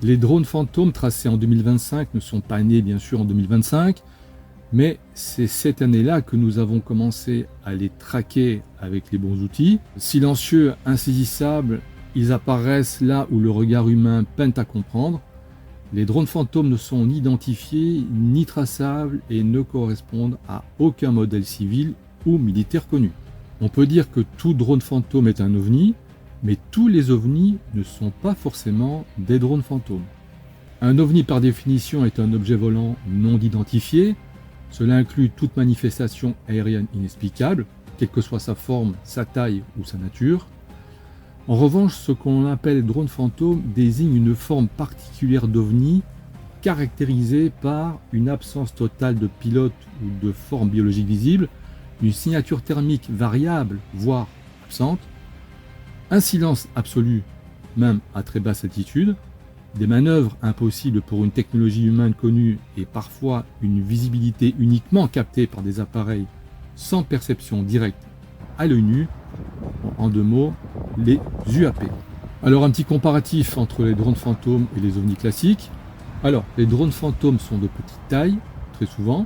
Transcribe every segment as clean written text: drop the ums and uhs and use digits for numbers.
Les drones fantômes tracés en 2025 ne sont pas nés bien sûr en 2025, mais c'est cette année-là que nous avons commencé à les traquer avec les bons outils. Silencieux, insaisissables, ils apparaissent là où le regard humain peine à comprendre. Les drones fantômes ne sont ni identifiés, ni traçables et ne correspondent à aucun modèle civil ou militaire connu. On peut dire que tout drone fantôme est un ovni, mais tous les ovnis ne sont pas forcément des drones fantômes. Un ovni par définition est un objet volant non identifié. Cela inclut toute manifestation aérienne inexplicable, quelle que soit sa forme, sa taille ou sa nature. En revanche, ce qu'on appelle drone fantôme désigne une forme particulière d'ovni caractérisée par une absence totale de pilote ou de forme biologique visible, une signature thermique variable, voire absente, un silence absolu, même à très basse altitude, des manœuvres impossibles pour une technologie humaine connue et parfois une visibilité uniquement captée par des appareils sans perception directe à l'œil nu, en deux mots, les UAP. Alors un petit comparatif entre les drones fantômes et les ovnis classiques. Alors les drones fantômes sont de petite taille, très souvent.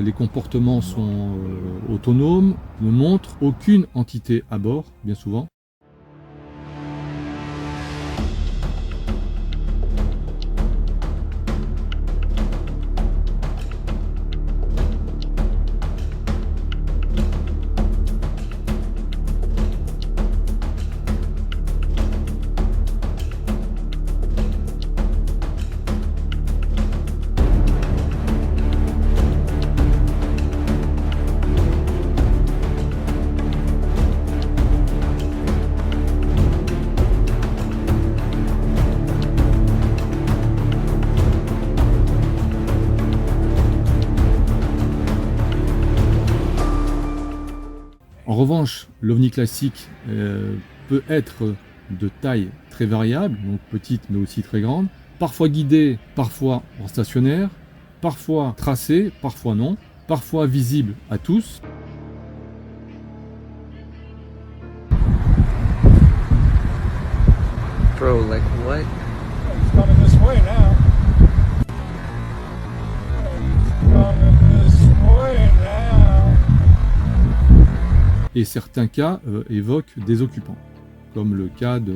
Les comportements sont autonomes, ne montrent aucune entité à bord, bien souvent. En revanche, l'ovni classique peut être de taille très variable, donc petite mais aussi très grande, parfois guidée, parfois en stationnaire, parfois tracée, parfois non, parfois visible à tous. Bro, like what? It's coming this way now. It's coming this way now. Et certains cas évoquent des occupants, comme le cas de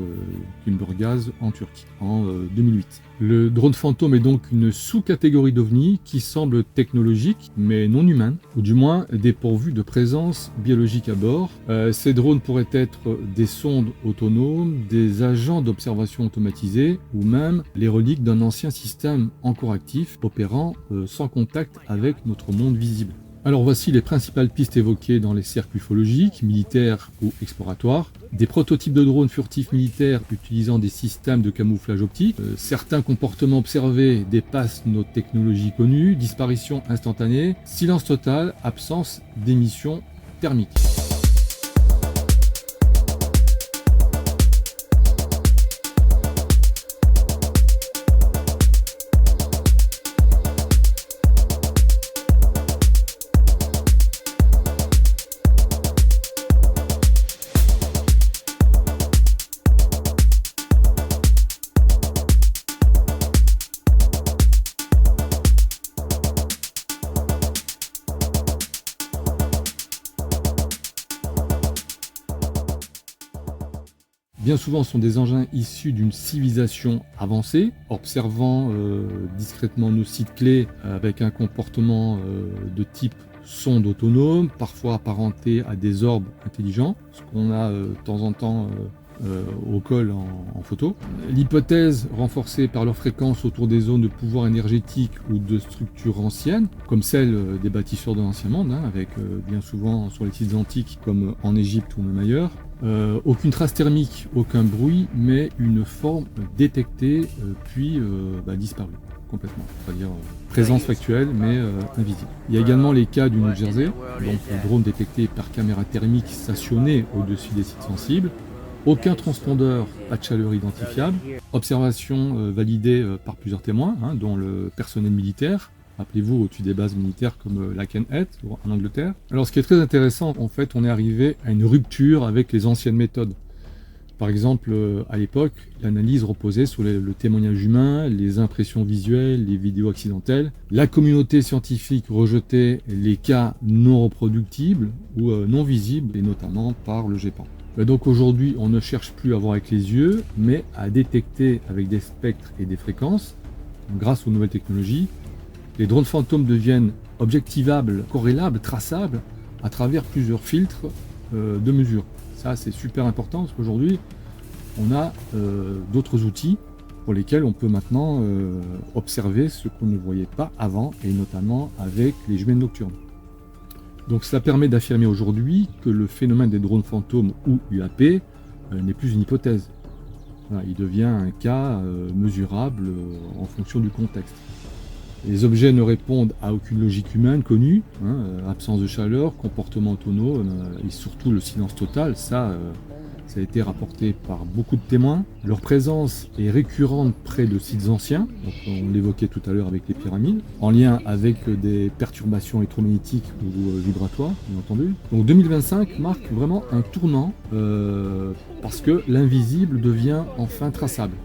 Kimburgaz en Turquie en 2008. Le drone fantôme est donc une sous-catégorie d'ovnis qui semble technologique mais non humaine, ou du moins dépourvu de présence biologique à bord. Ces drones pourraient être des sondes autonomes, des agents d'observation automatisés ou même les reliques d'un ancien système encore actif opérant sans contact avec notre monde visible. Alors voici les principales pistes évoquées dans les cercles ufologiques, militaires ou exploratoires. Des prototypes de drones furtifs militaires utilisant des systèmes de camouflage optique. Certains comportements observés dépassent nos technologies connues. Disparition instantanée, silence total, absence d'émissions thermiques. Bien souvent, ce sont des engins issus d'une civilisation avancée, observant discrètement nos sites clés avec un comportement de type sonde autonome, parfois apparenté à des orbes intelligents, ce qu'on a de temps en temps au col en photo. L'hypothèse renforcée par leur fréquence autour des zones de pouvoir énergétique ou de structures anciennes, comme celle des bâtisseurs de l'Ancien Monde, avec bien souvent sur les sites antiques comme en Égypte ou même ailleurs. Aucune trace thermique, aucun bruit, mais une forme détectée puis disparue complètement, c'est-à-dire présence factuelle mais invisible. Il y a également les cas du New Jersey, donc drone détecté par caméra thermique stationnée au-dessus des sites sensibles. Aucun transpondeur, pas de chaleur identifiable. Observation validée par plusieurs témoins, dont le personnel militaire. Rappelez-vous, au-dessus des bases militaires comme Lakenhead en Angleterre. Alors ce qui est très intéressant, en fait, on est arrivé à une rupture avec les anciennes méthodes. Par exemple, à l'époque, l'analyse reposait sur le témoignage humain, les impressions visuelles, les vidéos accidentelles. La communauté scientifique rejetait les cas non reproductibles ou non visibles, et notamment par le GEPAN. Donc aujourd'hui, on ne cherche plus à voir avec les yeux, mais à détecter avec des spectres et des fréquences. Grâce aux nouvelles technologies, les drones fantômes deviennent objectivables, corrélables, traçables à travers plusieurs filtres de mesure. Ça, c'est super important parce qu'aujourd'hui, on a d'autres outils pour lesquels on peut maintenant observer ce qu'on ne voyait pas avant, et notamment avec les jumelles nocturnes. Donc cela permet d'affirmer aujourd'hui que le phénomène des drones fantômes ou UAP n'est plus une hypothèse. Voilà, il devient un cas mesurable en fonction du contexte. Les objets ne répondent à aucune logique humaine connue, absence de chaleur, comportement autonome et surtout le silence total, ça a été rapporté par beaucoup de témoins. Leur présence est récurrente près de sites anciens, donc on l'évoquait tout à l'heure avec les pyramides, en lien avec des perturbations électromagnétiques ou vibratoires, bien entendu. Donc 2025 marque vraiment un tournant parce que l'invisible devient enfin traçable.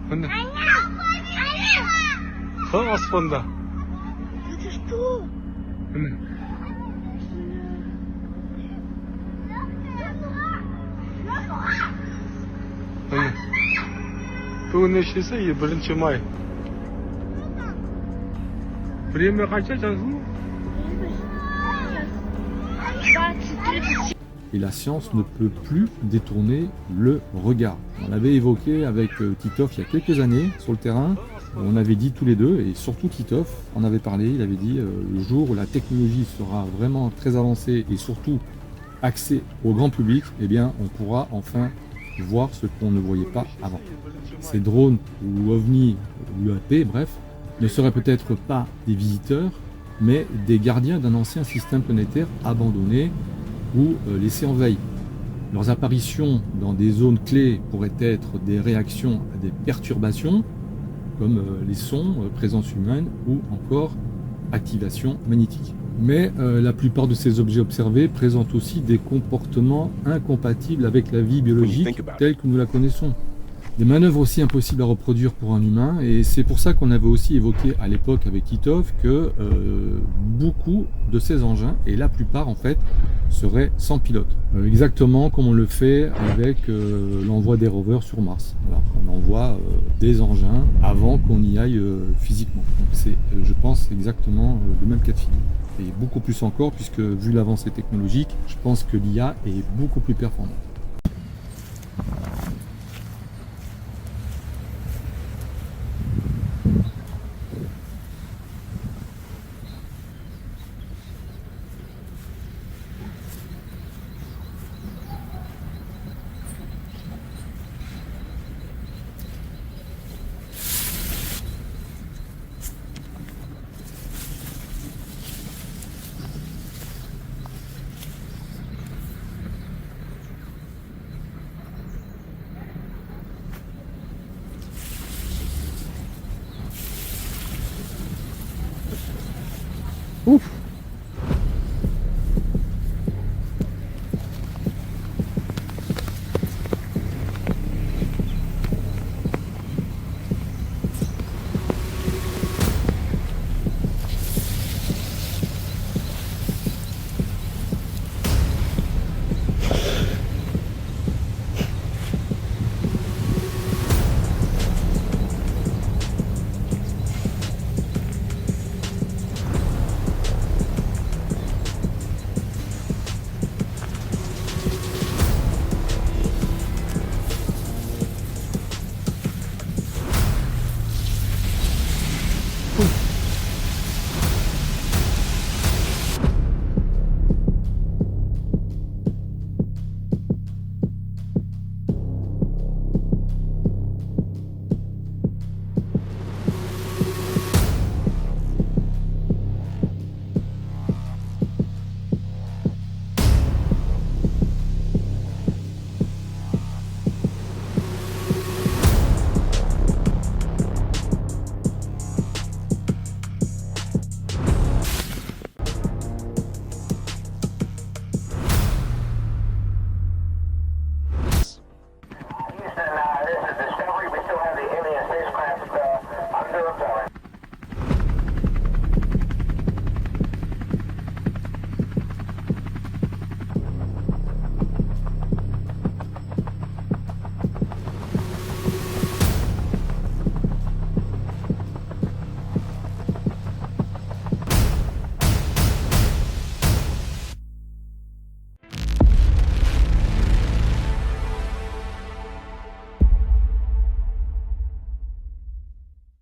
Anne. Sağ aspanda. Это что? Anne. Anne. Бүгін нешесі? 1 май. Время қанша жаздың? 20-30. Et la science ne peut plus détourner le regard. On l'avait évoqué avec Titov il y a quelques années sur le terrain. On avait dit tous les deux, et surtout Titov en avait parlé, il avait dit le jour où la technologie sera vraiment très avancée et surtout axée au grand public, eh bien on pourra enfin voir ce qu'on ne voyait pas avant. Ces drones ou ovnis ou UAP, bref, ne seraient peut-être pas des visiteurs, mais des gardiens d'un ancien système planétaire abandonné ou laissés en veille. Leurs apparitions dans des zones clés pourraient être des réactions à des perturbations, comme les sons, présence humaine ou encore activation magnétique. Mais la plupart de ces objets observés présentent aussi des comportements incompatibles avec la vie biologique telle que nous la connaissons. Des manœuvres aussi impossibles à reproduire pour un humain, et c'est pour ça qu'on avait aussi évoqué à l'époque avec Titov que beaucoup de ces engins, et la plupart en fait, seraient sans pilote. Exactement comme on le fait avec l'envoi des rovers sur Mars. Voilà, on envoie des engins avant qu'on y aille physiquement. Donc c'est, je pense, exactement le même cas de figure. Et beaucoup plus encore, puisque vu l'avancée technologique, je pense que l'IA est beaucoup plus performante. Ouf.